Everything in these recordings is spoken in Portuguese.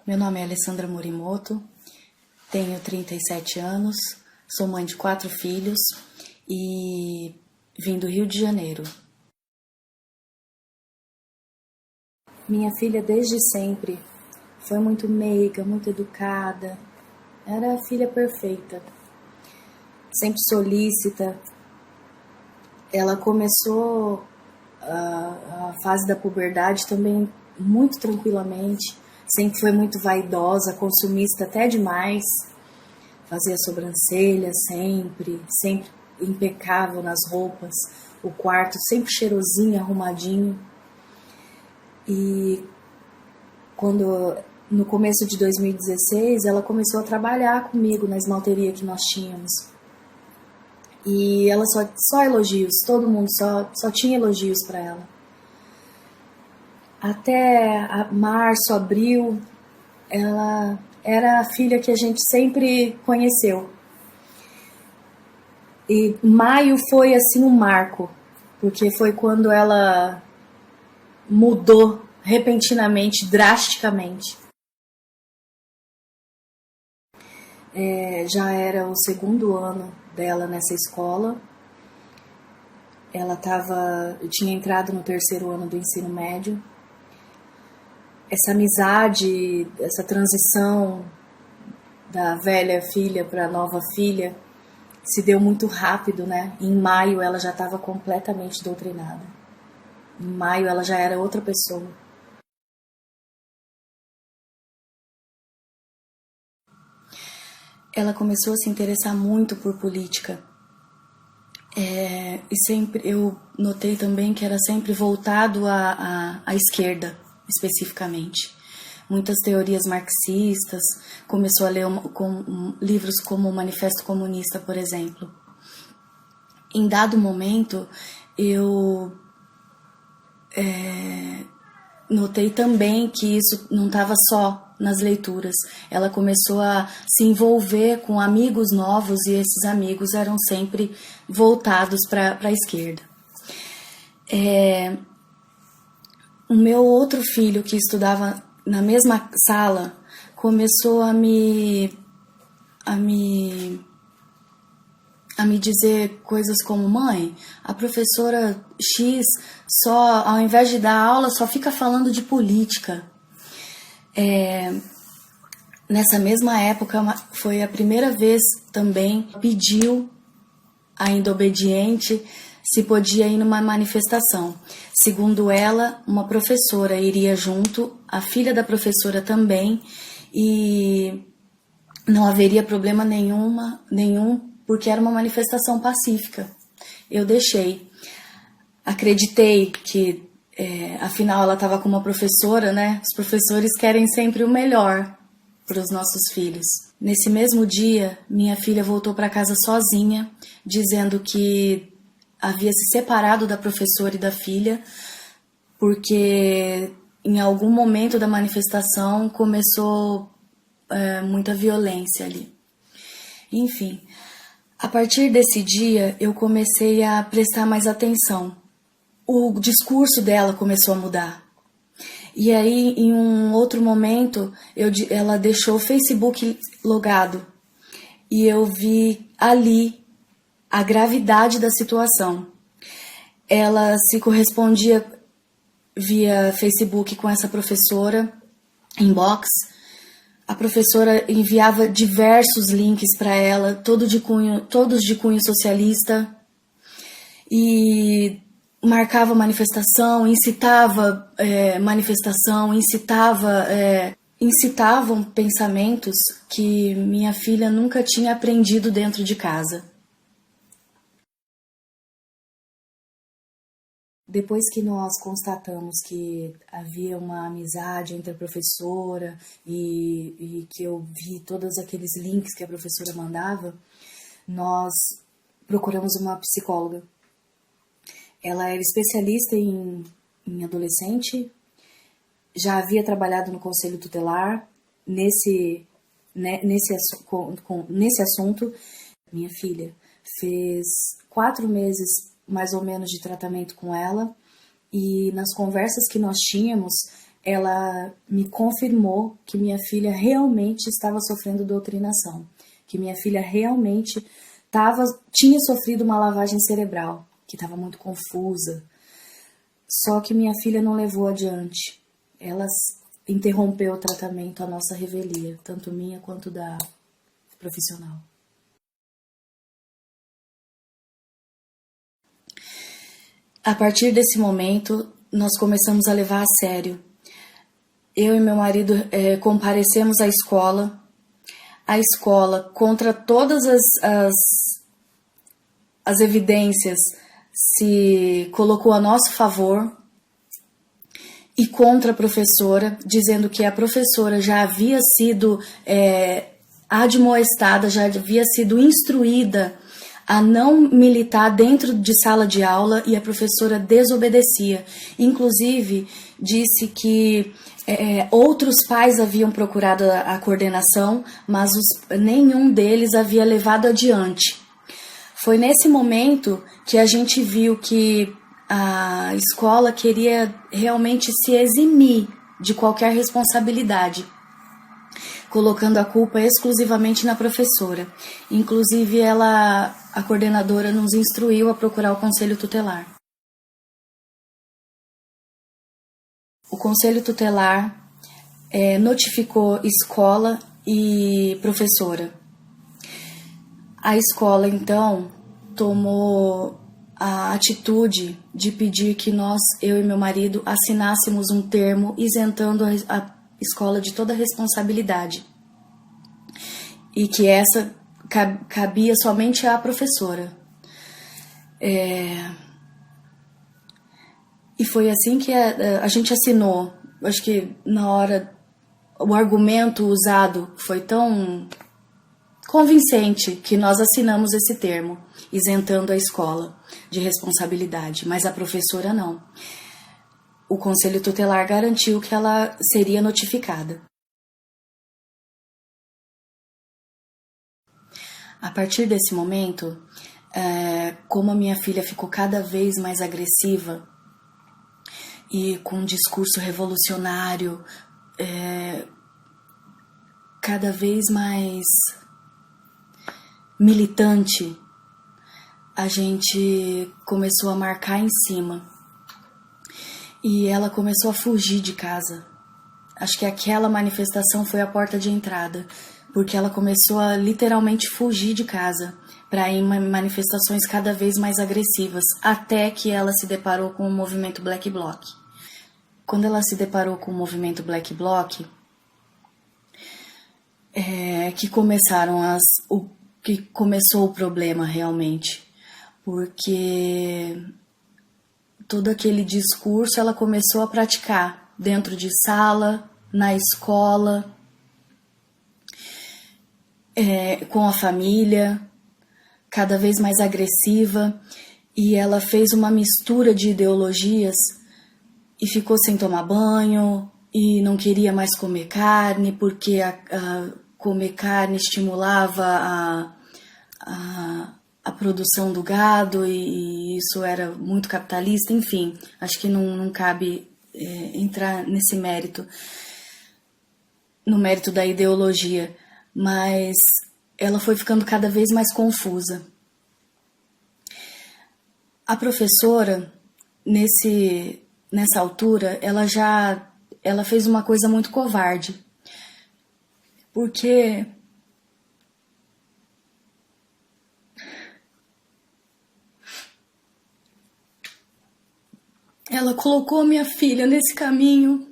Meu nome é Alessandra Morimoto, tenho 37 anos, sou mãe de 4 filhos e vim do Rio de Janeiro. Minha filha desde sempre foi muito meiga, muito educada, era a filha perfeita, sempre solícita. Ela começou a fase da puberdade também muito tranquilamente, sempre foi muito vaidosa, consumista até demais, fazia sobrancelha sempre impecável nas roupas, o quarto sempre cheirosinho, arrumadinho. E no começo de 2016, ela começou a trabalhar comigo na esmalteria que nós tínhamos. E ela só elogios, todo mundo só tinha elogios para ela. Até março, abril, ela era a filha que a gente sempre conheceu. E maio foi assim um marco, porque foi quando ela mudou repentinamente, drasticamente. Já era o 2º ano dela nessa escola. Ela tinha entrado no 3º ano do ensino médio. Essa amizade, essa transição da velha filha para a nova filha se deu muito rápido, né? Em maio ela já estava completamente doutrinada. Em maio ela já era outra pessoa. Ela começou a se interessar muito por política. E sempre eu notei também que era sempre voltado à esquerda, especificamente. Muitas teorias marxistas, começou a ler livros como o Manifesto Comunista, por exemplo. Em dado momento, eu notei também que isso não estava só nas leituras. Ela começou a se envolver com amigos novos e esses amigos eram sempre voltados para a esquerda. O meu outro filho, que estudava na mesma sala, começou a me dizer coisas como: mãe, a professora X ao invés de dar aula, só fica falando de política. Nessa mesma época, foi a primeira vez também que pediu, ainda obediente, se podia ir numa manifestação. Segundo ela, uma professora iria junto, a filha da professora também, e não haveria problema nenhum, porque era uma manifestação pacífica. Eu deixei. Acreditei que, afinal, ela estava com uma professora, né? Os professores querem sempre o melhor para os nossos filhos. Nesse mesmo dia, minha filha voltou para casa sozinha, dizendo que havia se separado da professora e da filha, porque em algum momento da manifestação começou muita violência ali. Enfim, a partir desse dia eu comecei a prestar mais atenção. O discurso dela começou a mudar. E aí, em um outro momento, ela deixou o Facebook logado. E eu vi ali a gravidade da situação. Ela se correspondia via Facebook com essa professora, inbox. A professora enviava diversos links para ela, todos de cunho socialista. E marcava manifestação, incitava manifestação, incitavam pensamentos que minha filha nunca tinha aprendido dentro de casa. Depois que nós constatamos que havia uma amizade entre a professora e que eu vi todos aqueles links que a professora mandava, nós procuramos uma psicóloga. Ela era especialista em adolescente, já havia trabalhado no conselho tutelar nesse assunto. Minha filha fez 4 meses mais ou menos de tratamento com ela, e nas conversas que nós tínhamos, ela me confirmou que minha filha realmente estava sofrendo doutrinação, que minha filha realmente tinha sofrido uma lavagem cerebral, que estava muito confusa. Só que minha filha não levou adiante. Ela interrompeu o tratamento, a nossa revelia, tanto minha quanto da profissional. A partir desse momento, nós começamos a levar a sério. Eu e meu marido comparecemos à escola. A escola, contra todas as evidências, se colocou a nosso favor, e contra a professora, dizendo que a professora já havia sido admoestada, já havia sido instruída a não militar dentro de sala de aula, e a professora desobedecia. Inclusive, disse que outros pais haviam procurado a coordenação, mas nenhum deles havia levado adiante. Foi nesse momento que a gente viu que a escola queria realmente se eximir de qualquer responsabilidade, colocando a culpa exclusivamente na professora. Inclusive, a coordenadora nos instruiu a procurar o conselho tutelar. O conselho tutelar notificou escola e professora. A escola, então, tomou a atitude de pedir que eu e meu marido assinássemos um termo isentando a escola de toda responsabilidade, e que essa cabia somente à professora. E foi assim que a gente assinou. Acho que na hora o argumento usado foi tão convincente que nós assinamos esse termo, isentando a escola de responsabilidade, mas a professora não. O conselho tutelar garantiu que ela seria notificada. A partir desse momento, como a minha filha ficou cada vez mais agressiva e com um discurso revolucionário, cada vez mais militante, a gente começou a marcar em cima. E ela começou a fugir de casa. Acho que aquela manifestação foi a porta de entrada, porque ela começou a literalmente fugir de casa para ir em manifestações cada vez mais agressivas, até que ela se deparou com o movimento Black Bloc. Quando ela se deparou com o movimento Black Bloc, que começou o problema realmente, porque todo aquele discurso ela começou a praticar dentro de sala, na escola, com a família, cada vez mais agressiva, e ela fez uma mistura de ideologias e ficou sem tomar banho e não queria mais comer carne, porque comer carne estimulava a produção do gado, e isso era muito capitalista. Enfim, acho que não cabe entrar nesse mérito, no mérito da ideologia, mas ela foi ficando cada vez mais confusa. A professora, nessa altura, ela fez uma coisa muito covarde, porque ela colocou minha filha nesse caminho.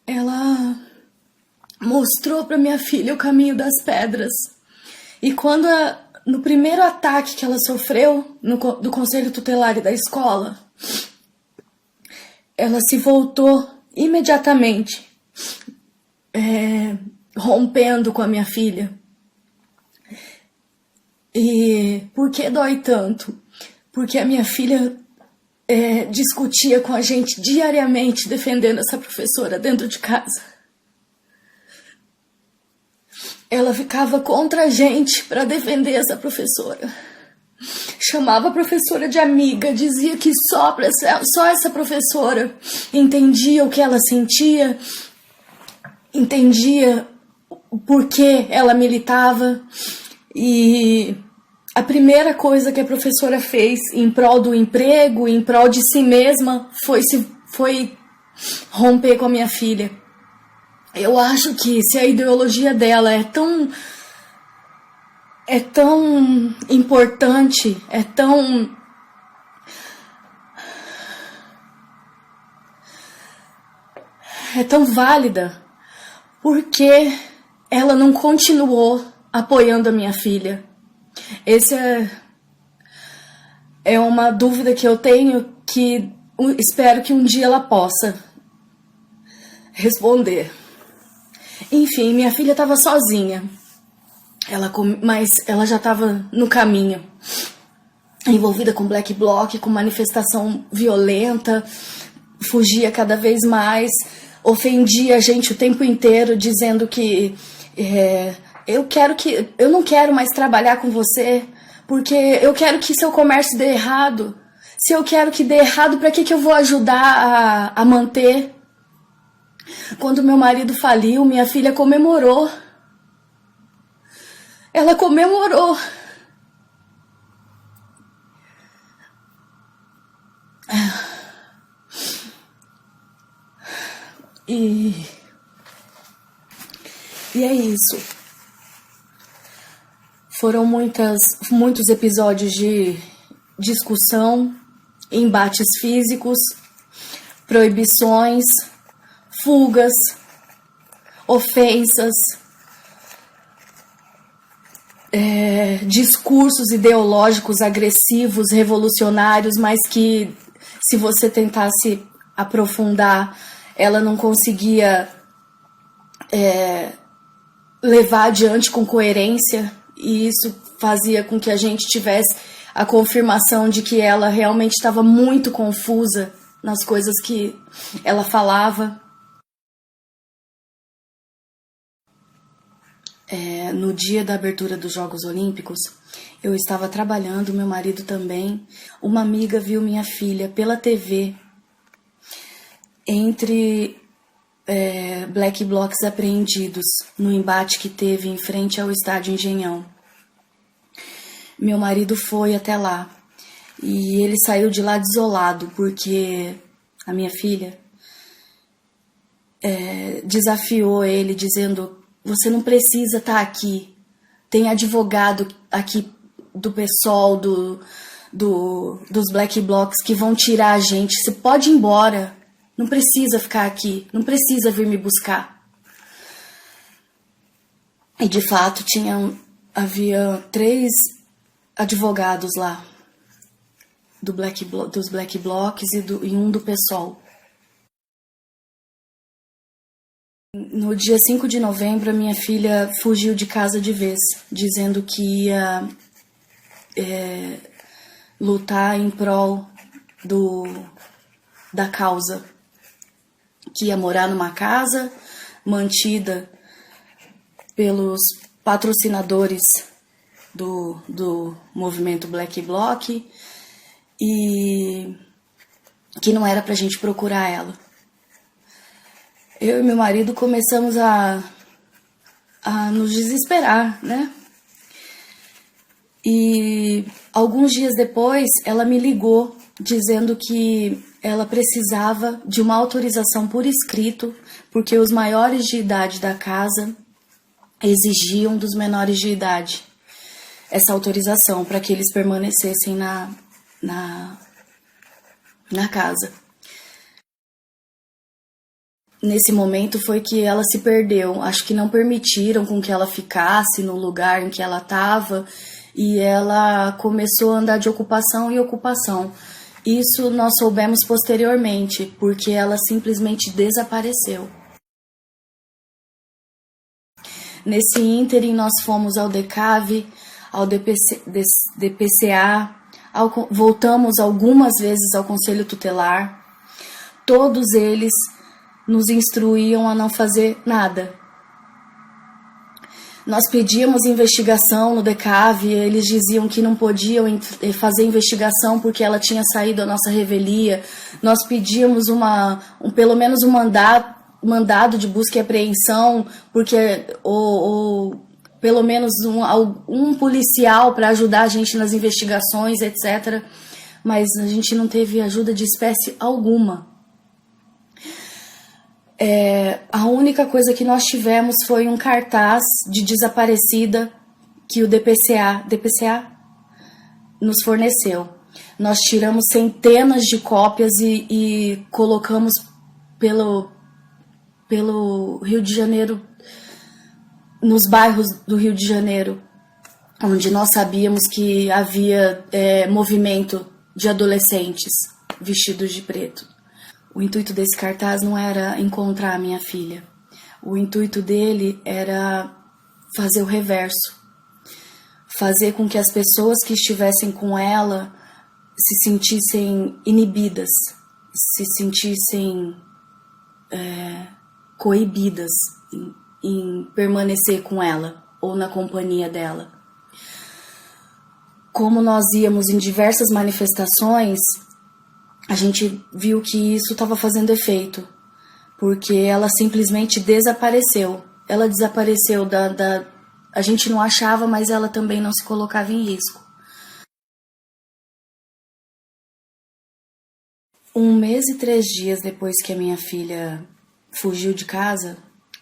Ela mostrou para minha filha o caminho das pedras. E quando, no primeiro ataque que ela sofreu do conselho tutelar e da escola, ela se voltou imediatamente, rompendo com a minha filha. E por que dói tanto? Porque a minha filha discutia com a gente diariamente, defendendo essa professora dentro de casa. Ela ficava contra a gente para defender essa professora. chamava a professora de amiga, dizia que só essa professora entendia o que ela sentia, entendia o porquê ela militava. E a primeira coisa que a professora fez em prol do emprego, em prol de si mesma, foi romper com a minha filha. Eu acho que se a ideologia dela é tão importante, é tão válida, porque ela não continuou apoiando a minha filha. Essa é uma dúvida que eu tenho, que espero que um dia ela possa responder. Enfim, minha filha estava sozinha, mas ela já estava no caminho, envolvida com Black Bloc, com manifestação violenta, fugia cada vez mais, ofendia a gente o tempo inteiro, dizendo que eu não quero mais trabalhar com você, porque eu quero que seu comércio dê errado. Se eu quero que dê errado, para que eu vou ajudar a manter? Quando meu marido faliu, minha filha comemorou. Ela comemorou. E é isso. Foram muitos episódios de discussão, embates físicos, proibições, fugas, ofensas, discursos ideológicos agressivos, revolucionários, mas que, se você tentasse aprofundar, ela não conseguia levar adiante com coerência, e isso fazia com que a gente tivesse a confirmação de que ela realmente estava muito confusa nas coisas que ela falava. No dia da abertura dos Jogos Olímpicos, eu estava trabalhando, meu marido também. Uma amiga viu minha filha pela TV entre Black Blocs apreendidos no embate que teve em frente ao estádio Engenhão. Meu marido foi até lá e ele saiu de lá desolado, porque a minha filha desafiou ele, dizendo: você não precisa estar aqui, tem advogado aqui do PSOL, dos Black Blocs, que vão tirar a gente, você pode ir embora, não precisa ficar aqui, não precisa vir me buscar. E de fato havia 3 advogados lá, dos Black Blocs e um do PSOL. No dia 5 de novembro, a minha filha fugiu de casa de vez, dizendo que ia lutar em prol da causa, que ia morar numa casa mantida pelos patrocinadores do movimento Black Bloc, e que não era pra gente procurar ela. Eu e meu marido começamos a nos desesperar, né? E alguns dias depois, ela me ligou dizendo que ela precisava de uma autorização por escrito, porque os maiores de idade da casa exigiam dos menores de idade essa autorização para que eles permanecessem na casa. Nesse momento foi que ela se perdeu. Acho que não permitiram com que ela ficasse no lugar em que ela estava, e ela começou a andar de ocupação em ocupação. Isso nós soubemos posteriormente, porque ela simplesmente desapareceu. Nesse ínterim, nós fomos ao DECAV, ao DPCA, voltamos algumas vezes ao Conselho Tutelar. Todos eles nos instruíam a não fazer nada. Nós pedíamos investigação no DECAV, eles diziam que não podiam fazer investigação porque ela tinha saído da nossa revelia. Nós pedíamos pelo menos um mandado de busca e apreensão, porque pelo menos um policial para ajudar a gente nas investigações, etc. Mas a gente não teve ajuda de espécie alguma. A única coisa que nós tivemos foi um cartaz de desaparecida que o DPCA nos forneceu. Nós tiramos centenas de cópias e colocamos pelo Rio de Janeiro, nos bairros do Rio de Janeiro, onde nós sabíamos que havia movimento de adolescentes vestidos de preto. O intuito desse cartaz não era encontrar a minha filha. O intuito dele era fazer o reverso. Fazer com que as pessoas que estivessem com ela se sentissem inibidas, se sentissem coibidas em permanecer com ela ou na companhia dela. Como nós íamos em diversas manifestações, a gente viu que isso estava fazendo efeito, porque ela simplesmente desapareceu. Ela desapareceu a gente não achava, mas ela também não se colocava em risco. 1 mês e 3 dias depois que a minha filha fugiu de casa,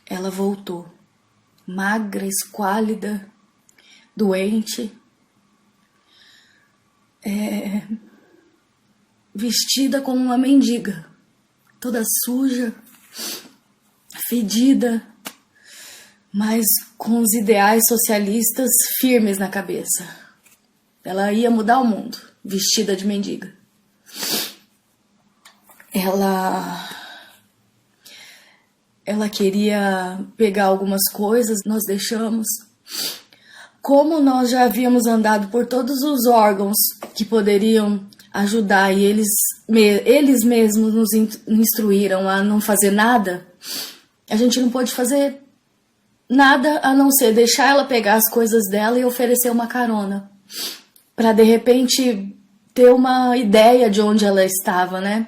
ela voltou, magra, esquálida, doente, vestida como uma mendiga, toda suja, fedida, mas com os ideais socialistas firmes na cabeça. Ela ia mudar o mundo, vestida de mendiga. Ela queria pegar algumas coisas, nós deixamos. Como nós já havíamos andado por todos os órgãos que poderiam ajudar e eles mesmos nos instruíram a não fazer nada, a gente não pôde fazer nada a não ser deixar ela pegar as coisas dela e oferecer uma carona, para de repente ter uma ideia de onde ela estava, né?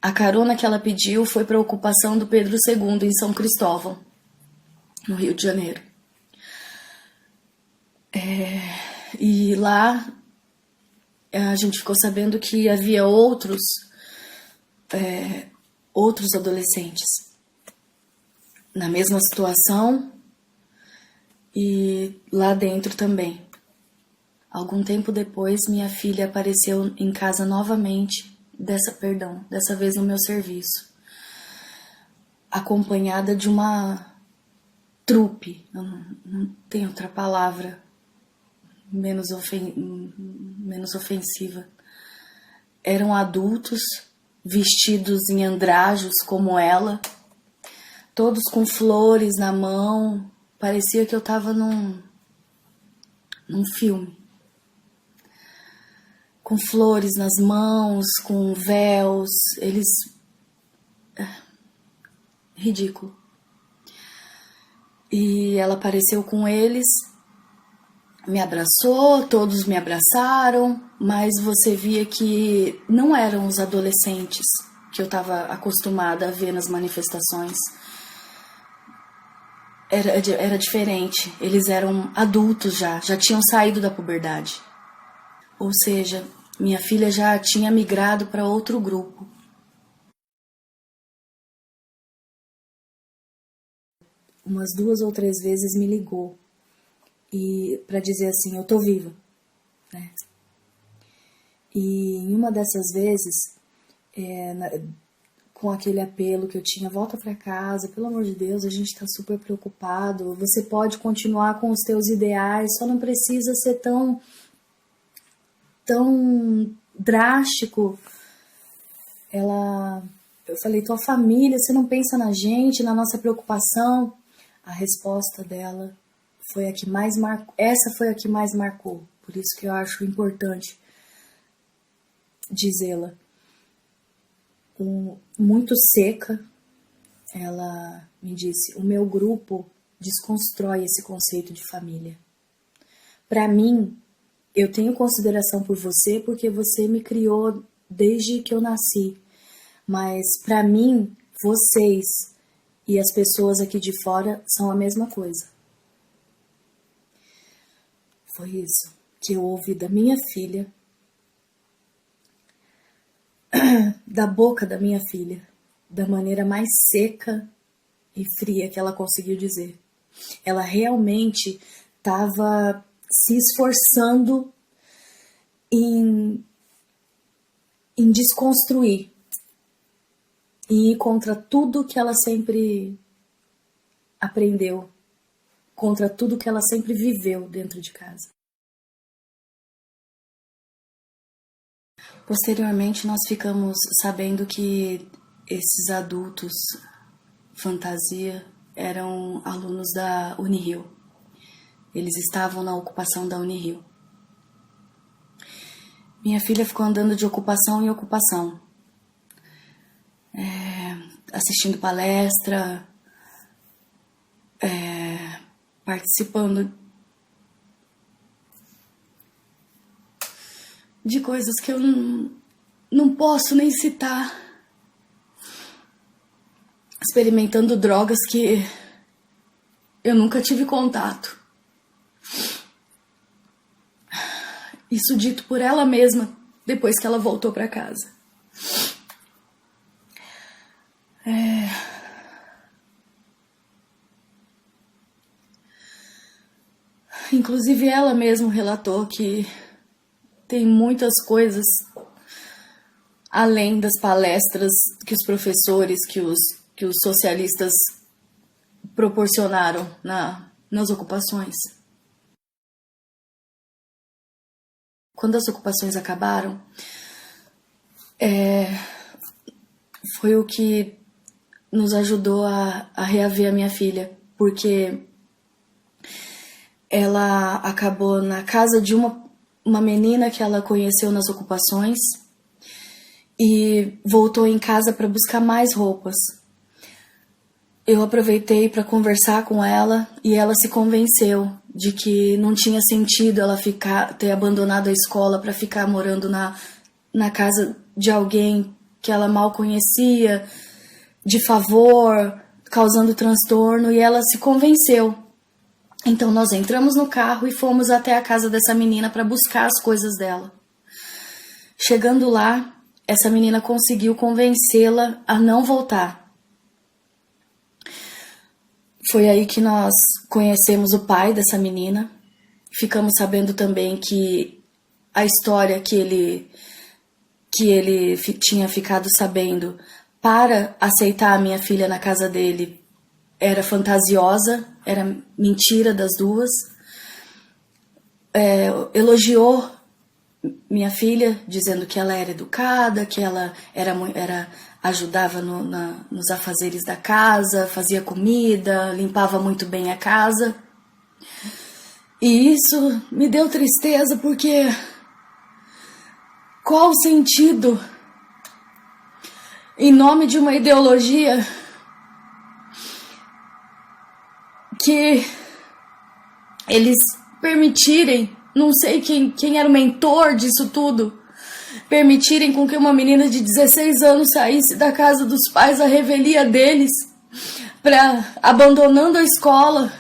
A carona que ela pediu foi para a ocupação do Pedro II em São Cristóvão, no Rio de Janeiro. E lá a gente ficou sabendo que havia outros adolescentes na mesma situação e lá dentro também. Algum tempo depois, minha filha apareceu em casa novamente, dessa vez no meu serviço, acompanhada de uma trupe, não tem outra palavra menos ofensiva. Eram adultos vestidos em andrajos como ela, todos com flores na mão. Parecia que eu estava num filme. Com flores nas mãos, com véus, ridículo. E ela apareceu com eles, me abraçou, todos me abraçaram, mas você via que não eram os adolescentes que eu estava acostumada a ver nas manifestações. Era diferente, eles eram adultos já tinham saído da puberdade. Ou seja, minha filha já tinha migrado para outro grupo. Umas 2 ou 3 vezes me ligou e para dizer assim, eu tô viva, né? E em uma dessas vezes, com aquele apelo que eu tinha, volta para casa, pelo amor de Deus, a gente tá super preocupado, você pode continuar com os teus ideais, só não precisa ser tão drástico. Eu falei, tua família, você não pensa na gente, na nossa preocupação? A resposta dela foi a que mais marcou, essa foi a que mais marcou, por isso que eu acho importante dizê-la. Muito seca, ela me disse, o meu grupo desconstrói esse conceito de família. Para mim, eu tenho consideração por você porque você me criou desde que eu nasci. Mas para mim, vocês e as pessoas aqui de fora são a mesma coisa. Foi isso que eu ouvi da minha filha, da boca da minha filha, da maneira mais seca e fria que ela conseguiu dizer. Ela realmente estava se esforçando em desconstruir e ir contra tudo que ela sempre aprendeu, contra tudo que ela sempre viveu dentro de casa. Posteriormente, nós ficamos sabendo que esses adultos fantasia eram alunos da Unirio. Eles estavam na ocupação da Unirio. Minha filha ficou andando de ocupação em ocupação, assistindo palestra, participando de coisas que eu não posso nem citar, experimentando drogas que eu nunca tive contato. Isso dito por ela mesma, depois que ela voltou para casa. Inclusive ela mesma relatou que tem muitas coisas além das palestras que os professores, que os socialistas proporcionaram nas ocupações. Quando as ocupações acabaram, foi o que nos ajudou a reaver a minha filha, porque ela acabou na casa de uma menina que ela conheceu nas ocupações e voltou em casa para buscar mais roupas. Eu aproveitei para conversar com ela e ela se convenceu de que não tinha sentido ela ter abandonado a escola para ficar morando na casa de alguém que ela mal conhecia, de favor, causando transtorno, e ela se convenceu. Então nós entramos no carro e fomos até a casa dessa menina para buscar as coisas dela. Chegando lá, essa menina conseguiu convencê-la a não voltar. Foi aí que nós conhecemos o pai dessa menina. Ficamos sabendo também que a história que ele tinha ficado sabendo para aceitar a minha filha na casa dele era fantasiosa, era mentira das duas. Elogiou minha filha, dizendo que ela era educada, que ela ajudava nos afazeres da casa, fazia comida, limpava muito bem a casa. E isso me deu tristeza, porque qual o sentido, em nome de uma ideologia que eles permitirem, não sei quem era o mentor disso tudo, permitirem com que uma menina de 16 anos saísse da casa dos pais à revelia deles, abandonando a escola,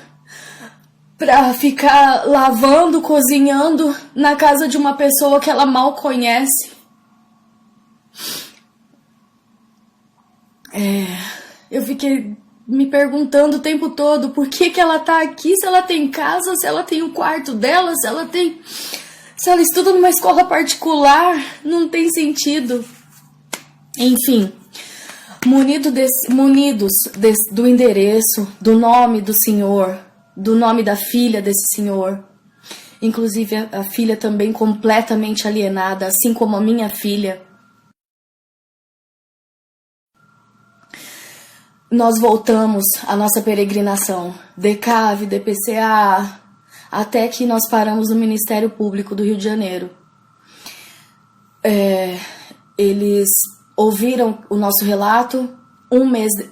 para ficar lavando, cozinhando na casa de uma pessoa que ela mal conhece. Eu fiquei me perguntando o tempo todo por que ela tá aqui, se ela tem casa, se ela tem o quarto dela, se ela estuda numa escola particular, não tem sentido. Enfim, munidos do endereço, do nome do senhor, do nome da filha desse senhor, inclusive a filha também completamente alienada, assim como a minha filha, nós voltamos à nossa peregrinação, DECAV, DPCA, até que nós paramos no Ministério Público do Rio de Janeiro. Eles ouviram o nosso relato,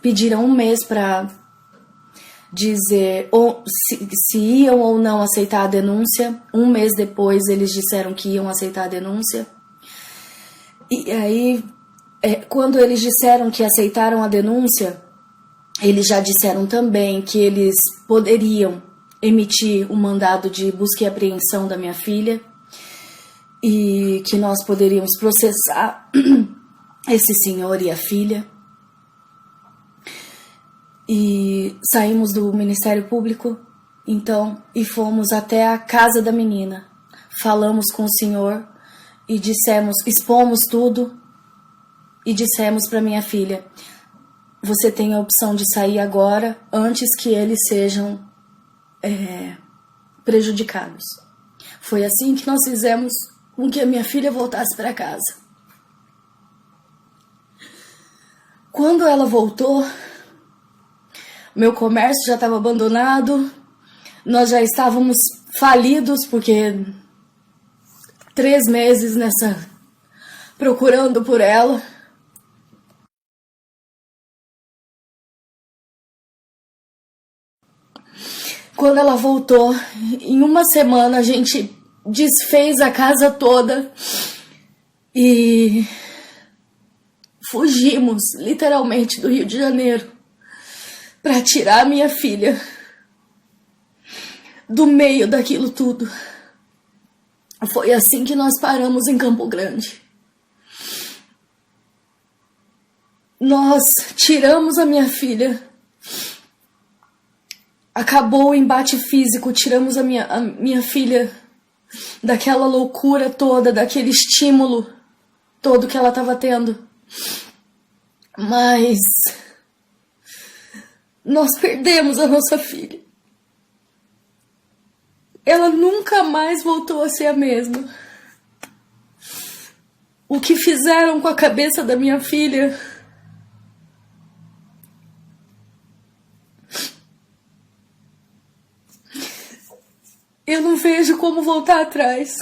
pediram um mês dizer ou se iam ou não aceitar a denúncia. Um mês depois eles disseram que iam aceitar a denúncia. E aí, quando eles disseram que aceitaram a denúncia, eles já disseram também que eles poderiam emitir um mandado de busca e apreensão da minha filha e que nós poderíamos processar esse senhor e a filha. E saímos do Ministério Público, então, e fomos até a casa da menina. Falamos com o senhor e expomos tudo e dissemos para minha filha: você tem a opção de sair agora antes que eles sejam prejudicados. Foi assim que nós fizemos com que a minha filha voltasse para casa. Quando ela voltou, meu comércio já estava abandonado, nós já estávamos falidos, porque 3 meses procurando por ela. Quando ela voltou, em uma semana a gente desfez a casa toda e fugimos literalmente do Rio de Janeiro para tirar a minha filha do meio daquilo tudo. Foi assim que nós paramos em Campo Grande. Nós tiramos a minha filha. Acabou o embate físico, tiramos a minha filha daquela loucura toda, daquele estímulo todo que ela estava tendo. Mas nós perdemos a nossa filha. Ela nunca mais voltou a ser a mesma. O que fizeram com a cabeça da minha filha eu não vejo como voltar atrás.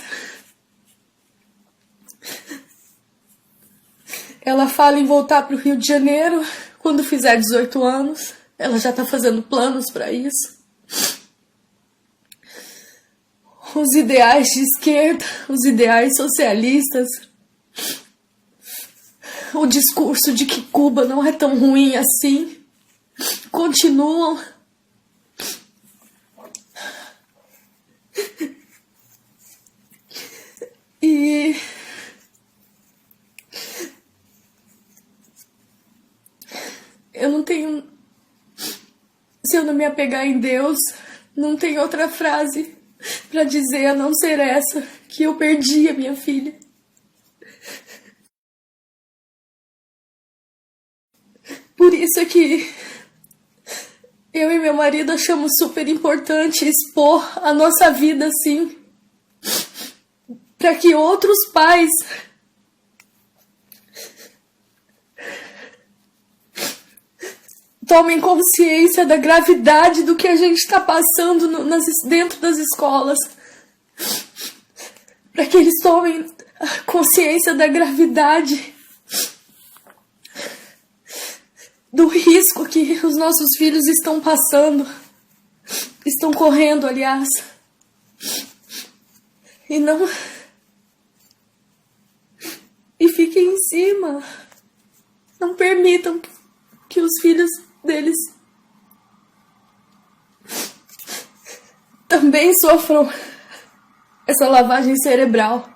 Ela fala em voltar para o Rio de Janeiro quando fizer 18 anos. Ela já está fazendo planos para isso. Os ideais de esquerda, os ideais socialistas, o discurso de que Cuba não é tão ruim assim, continuam. E eu não tenho... Se eu não me apegar em Deus, não tem outra frase para dizer a não ser essa, que eu perdi a minha filha. Por isso é que eu e meu marido achamos super importante expor a nossa vida assim, para que outros pais tomem consciência da gravidade do que a gente está passando dentro das escolas. Para que eles tomem consciência da gravidade do risco que os nossos filhos estão passando. Estão correndo, aliás. E não... E fiquem em cima. Não permitam que os filhos deles também sofram essa lavagem cerebral.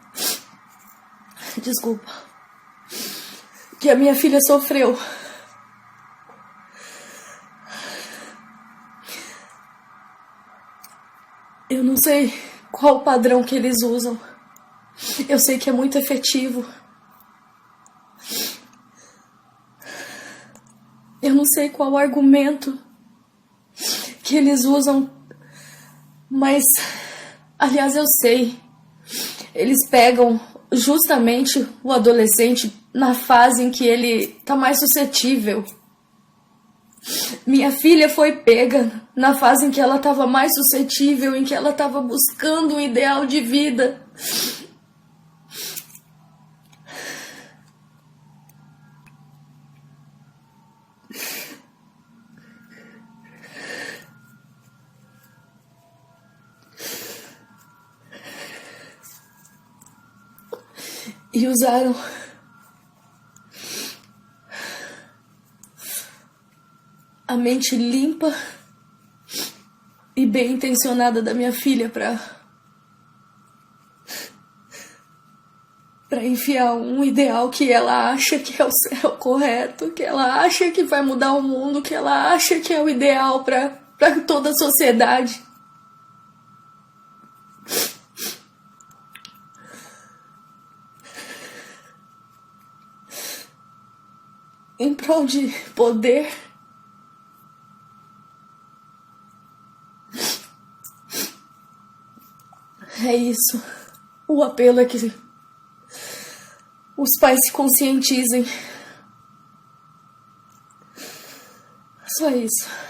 Desculpa. Que a minha filha sofreu. Eu não sei qual o padrão que eles usam. Eu sei que é muito efetivo. Eu não sei qual o argumento que eles usam, mas, aliás, eu sei. Eles pegam justamente o adolescente na fase em que ele tá mais suscetível. Minha filha foi pega na fase em que ela estava mais suscetível, em que ela estava buscando um ideal de vida. e usaram a mente limpa e bem intencionada da minha filha para enfiar um ideal que ela acha que é o correto, que ela acha que vai mudar o mundo, que ela acha que é o ideal para toda a sociedade. Em prol de poder. É isso. O apelo é que os pais se conscientizem. Só isso.